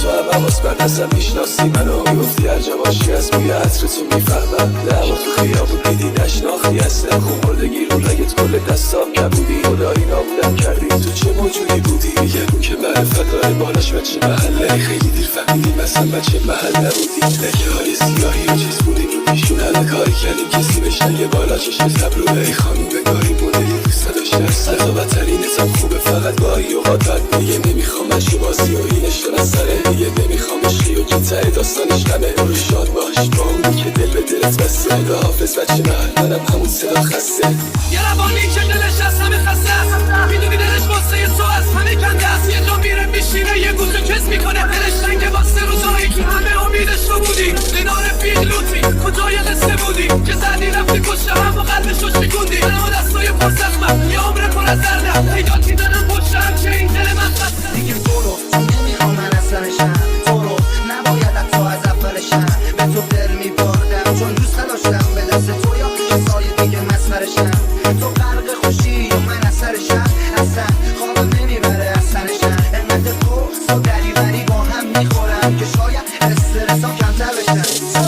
تو هم حواس بر دستم میشناسی منو میگفتی هر جا باشی از بوی عطرتو میفهمم لبا تو خیابون دیدی نشناختی اصلا خونردگی رو رگت کل دستام نبودی خدایی نابودم کردی تو چه موجودی بودی میگم که معرفت داره بالاش بچه محله خیلی دیر فهمیدیم مثلا بچه محل نبودی لکه های سیاهی و چیز بودیم رو پیشون همه کاری کردیم کسی بشنگه بالا چشم تبلوه ای خانوم بگاری مدلی دوست داشته از بدترین نظام خوبه فقط گاهی اوقات بد دیگه نمیخوام مشی بازی و اینش تو نظره دیگه نمیخوام عشقی و که ته داستانش غمه رو شاد باش با اونی که دل به دلت بسته خداحافظ بچه محل منم همون صدا خسته یه روانی که دلش از همه خسته است میدونی دلش واسه تو از همه کنده است یه جا میره میشینه یه گوزو کس میکنه دلش تنگه واسه روزایی که همه امیدش تو بودی کنار بیلوتی کجای قصه بودی که زدی رفتی پشت هم و قلبشو شکوندی اما دستای پر زخمم یه عمر پر از دردم ایداد میدنم پشتم که این دل من خسته دیگه برو نمیخوام من از سرشم تو رو نباید از تو از اولشم به تو دل میبردم چون دوست داشتم به دست تو یا کسای دیگه مسخرشم تو غرق خوشی یا من از سرشم اصلا خوابم نمیبره از سرشم انقدر قرص و دریوری با هم میخورم که شاید استرسام کمتر بشم تو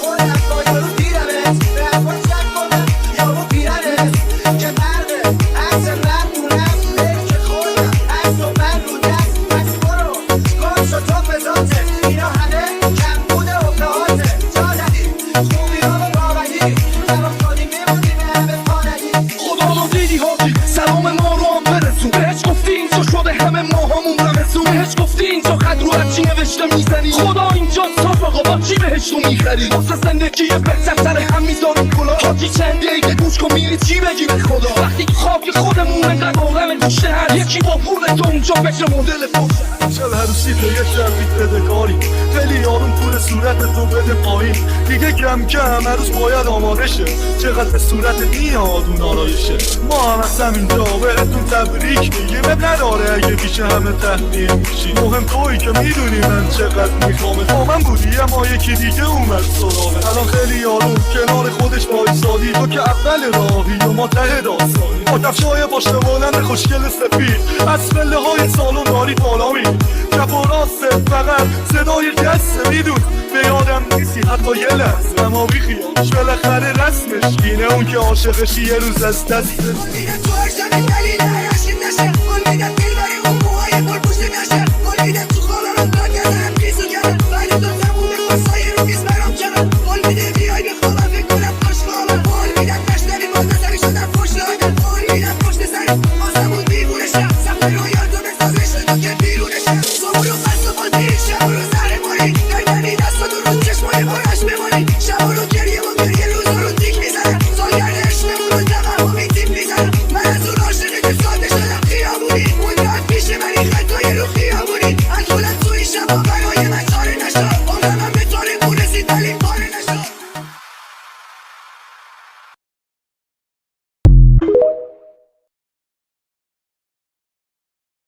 خودم با یارو دیرمت رفت چک کنم یارو پیرنت که برقه از مردونم که خودم از تو من رو دست از برو گم شد تو فضاته اینا همه کم بوده و پهاته جا ندی خوبی رو به باوری نرم کنی میمونی به همه پانگی خدا رو دیدی حاجی سلام ما رو هم برسون بهش گفتی اینجا شده همه ماهامون رمسون بهش گفتی اینجا خد رو هرچی نوشته میزنی خدا اینجا صاف آقا با چی بهش تو میخری واسه زندگی بهتر سر هم میذاریم کلا حاجی چند دقیقه گوش کن میری چی بگی به خدا وقتی که خواب خودمون انقدر عالم گوشه هر یکی با پول تو اونجا بشه مدل پوشه شب عروسی تو یه شرفیت بده کاری خیلی آروم پول صورت تو بده پایین دیگه کم کم عروس باید آماده شه چقدر به صورت میاد اون آرایشه ما هم از همینجا بهتون تبریک میگیم اب نداره اگه پیش همه تحلیل میشی مهم تویی که میدونی من چقدر میخوامه با من بودی اما یکی دیگه اومد سراغه الان خیلی آروم کنار خودش وایسادی تو که اول راهی و ما ته داستانی با کفشای پاشنه بلند خوشگل سفید از پله های سالن داری بالا میری چپ و راست فقط صدای دسته میدون به یادم نیستی حتی یه لحظه اما بیخیالش بالاخره رسمش اینه اون که عاشقشی یه روز از دسته میگه تو هر زمین دلیل عشقیم نشه قول میدم دل بری اون موهای پر پوشتی نشه قول میدم تو خوابم داد نزنم کیسو کردم ولی تو تمومه خواستای رو نیست برام کنم قول میده بیای بخوابم فکر کنم خوش خوابم قول میدم نشنوی باز نزمی شدم پشت آدم قول میدم پشت سری بازمون دیوونشم سخت رویان تو بسازش تو که بیرونشم صبح رو